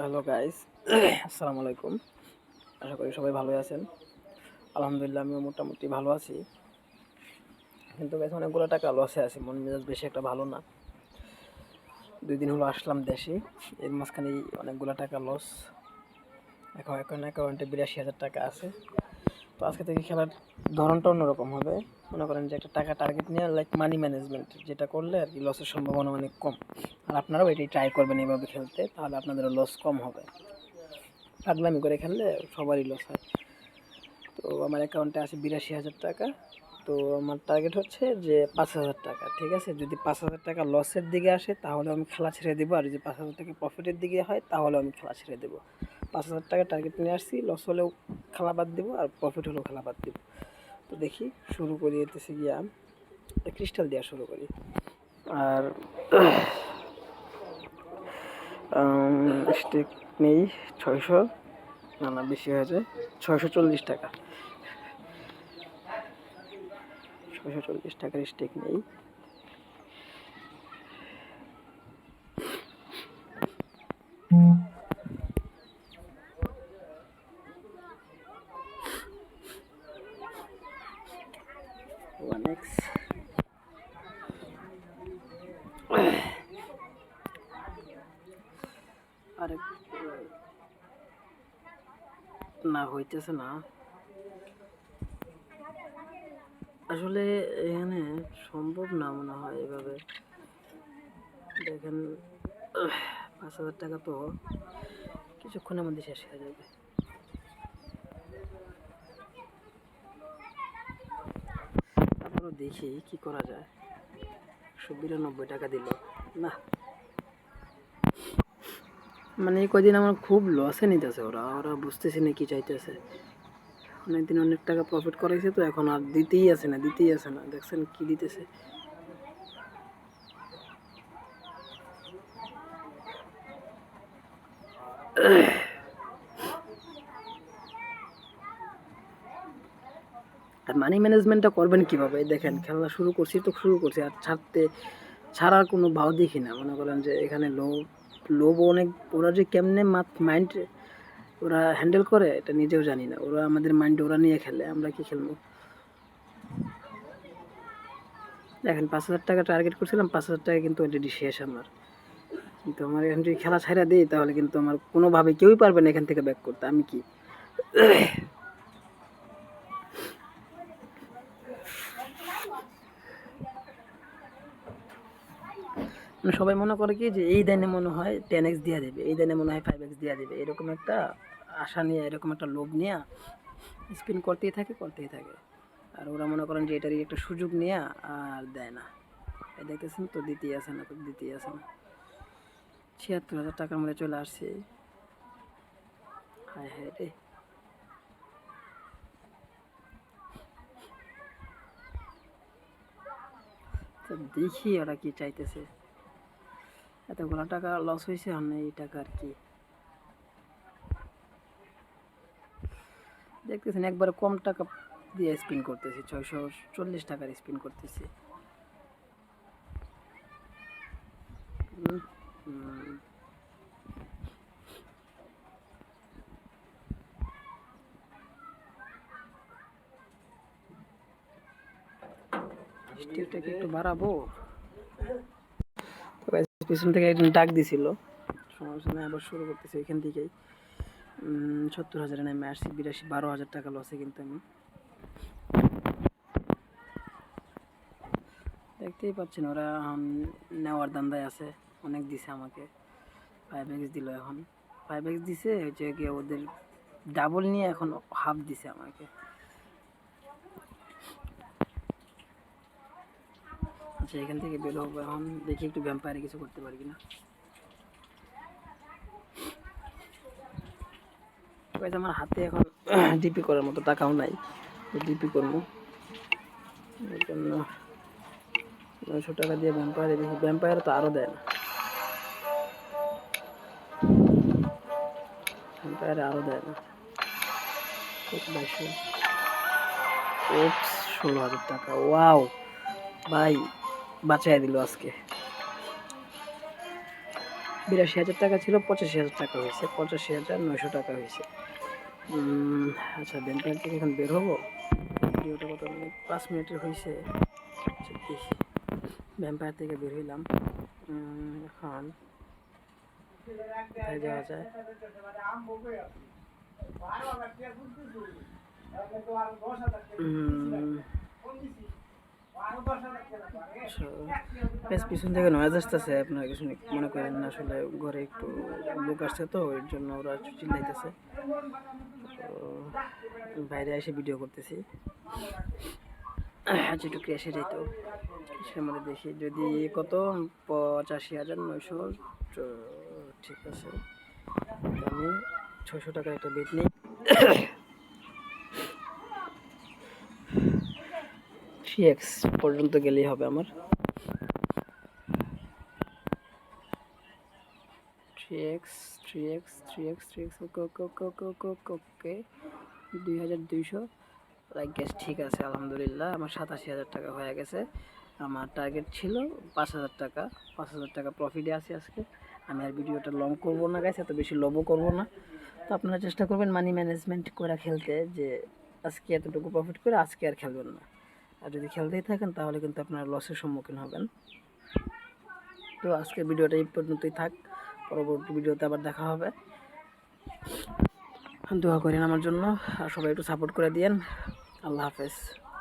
Hello guys, আসসালামু আলাইকুম। আশা করি সবাই ভালো আছেন। আলহামদুলিল্লাহ আমিও মোটামুটি ভালো আছি, কিন্তু গাইস অনেকগুলো টাকা লসে আছি। মন মেজাজ বেশি একটা ভালো না। 2 দিন হলো আসলাম দেশে, এর মাঝখানে অনেকগুলো টাকা লস। এখন অ্যাকাউন্টে 82,000 টাকা আছে। তো আজকে থেকে খেলার ধরনটা অন্যরকম হবে। মনে করেন যে একটা টাকা টার্গেট নিয়ে লাইক মানি ম্যানেজমেন্ট, যেটা করলে আর কি লসের সম্ভাবনা অনেক কম। আর আপনারাও এটাই ট্রাই করবেন এভাবে খেলতে, তাহলে আপনাদেরও লস কম হবে। পাগলামি করে খেললে সবারই লস হয়। তো আমার অ্যাকাউন্টে আছে 82,000 টাকা। তো আমার টার্গেট হচ্ছে যে 5,000 টাকা, ঠিক আছে? যদি 5,000 টাকা লসের দিকে আসে তাহলে আমি খেলা ছেড়ে দেবো, আর যদি 5,000 টাকা প্রফিটের দিকে হয় তাহলে আমি খেলা ছেড়ে দেবো। 5,000 টাকা টার্গেট নিয়ে আসছি, লস হলেও খেলা বাদ দেবো আর প্রফিট হলেও খেলা বাদ দেবো। তো দেখি, শুরু করি এতেছে গিয়া ক্রিস্টাল দেওয়া শুরু করি। আর স্টেক নেই 600, না বেশি হয়েছে, 640 টাকা। 640 টাকার স্টেক নেই। আরে না, হইতেছে না আসলে, এখানে সম্ভব না মনে হয় এভাবে। দেখেন 5,000 টাকা তো কিছুক্ষণের মধ্যে শেষ হয়ে যাবে। তারপরে দেখি কি করা যায়। 192 টাকা দিল না, মানে এই কদিন আমার খুব লসে নিতেছে। ওরা ওরা বুঝতেছে না কি চাইতেছে। অনেকদিন অনেক টাকা প্রফিট করাইছে, তো এখন আর দিতেই আছে না, দেখছেন কি দিতেছে। আর মানি ম্যানেজমেন্টটা করবেন কিভাবে? দেখেন, খেলা শুরু করছি আর ছাড়ার কোনো ভাও দেখি না। মনে করেন যে এখানে লোভ অনেক। ওরা যে কেমনে মাইন্ড ওরা হ্যান্ডেল করে এটা নিজেও জানি না। ওরা আমাদের মাইন্ড ওরা নিয়ে খেলে, আমরা কি খেলবো? দেখেন 5,000 টাকা টার্গেট করছিলাম, 5,000 টাকা কিন্তু অলরেডি শেষ আমার। কিন্তু আমার এখন যদি খেলা ছাইড়া দিই তাহলে কিন্তু আমার কোনোভাবে কেউই পারবে না এখান থেকে ব্যাক করতে। আমি কি সবাই মনে করে কি যে এই দানে মনে হয় 10x দিয়ে দেবে, এই দানে মনে হয় 5x দিয়ে দেবে, এরকম একটা আশা নিয়ে, এরকম একটা লোভ নিয়ে স্পিন করতেই থাকে। আর ওরা মনে করেন যে এটারই একটা সুযোগ নিয়ে আর দেয় না। দেখতেছেন তো, দিতেই আছে না। 76,000 টাকার মধ্যে চলে আসছে। হায় হায় রে। তো দেখি ওরা কি চাইতেছে। এতগুলো টাকা লস হয়েছে, আর এই টাকা আর কি দেখতেছেন। একবারে কম টাকা দিয়ে স্পিন করতেছি, 640 টাকার স্পিন করতেছি। স্টিকটাকে একটু বাড়াবো। পিছন থেকে একজন ডাক দিছিল, সমস্যা নেই, আবার শুরু করতেছি এখান থেকেই। 70,000 নেমে আসছি, 12,000 টাকা লসে। কিন্তু আমি দেখতেই পাচ্ছেন ওরা নেওয়ার ধান্দায় আছে। অনেক দিছে আমাকে, 5x দিল। এখন 5x দিছে হচ্ছে গিয়ে ওদের ডাবল নিয়ে এখন হাফ দিছে আমাকে। আচ্ছা, এখান থেকে বের হবো এখন। দেখি একটু ভ্যাম্পায়ারে কিছু করতে পারি কিনা। আমার হাতে এখন ডিপি করার মতো টাকাও নাই, ডিপি করবো। এর জন্য 900 টাকা দিয়ে ভ্যাম্পায়ারে দেখি। ভ্যাম্পায়ার তো আরও দেয় না, ভ্যাম্পায়ারে আরও দেয় না। 16,000 টাকা। ওয়াও ভাই, বাঁচাই দিল আজকে। 82,000 টাকা ছিল, 85,000 টাকা হয়েছে, 85,900 টাকা হয়েছে। আচ্ছা ভ্যাম্পায়ার থেকে এখন বের হবো। ভিডিওটা কত মিনিট? 5 মিনিটের হয়েছে। আচ্ছা দেখি, ভ্যাম্পায়ার থেকে বের হইলাম। এখন কোথায় যাওয়া যায়? পিছন থেকে নয়েজ আসতেছে, আপনারা কিছু মনে করেন না, আসলে ঘরে একটু লোক আসছে তো এর জন্য ওরা চিল্লাইতেছে। তো বাইরে এসে ভিডিও করতেছি। যেটুকু ক্যাশে যেত ক্যাশের মধ্যে দেখি যদি কত 85,900, ঠিক আছে। আমি 600 টাকার একটা বেড নিই। 3x পর্যন্ত গেলেই হবে আমার। 3x 3x 3x 3x ওকে ওকে ওকে ওকে ওকে ওকে ওকে 2200 লাইক গ্যাস, ঠিক আছে আলহামদুলিল্লাহ। আমার 87,000 টাকা হয়ে গেছে। আমার টার্গেট ছিল 5,000 টাকা। 5,000 টাকা প্রফিটে আছে আজকে। আমি আর ভিডিওটা লং করবো না গাইস, এত বেশি লোভও করবো না। তো আপনারা চেষ্টা করবেন মানি ম্যানেজমেন্ট করে খেলতে, যে আজকে এতটুকু প্রফিট করে আজকে আর খেলবেন না। আর যদি খেলতেই থাকেন তাহলে কিন্তু আপনারা লসের সম্মুখীন হবেন। তো আজকের ভিডিওটা এই পর্যন্তই থাক, পরবর্তী ভিডিওতে আবার দেখা হবে। দোয়া করেন আমার জন্য, আর সবাই একটু সাপোর্ট করে দিয়েন। আল্লাহ হাফেজ।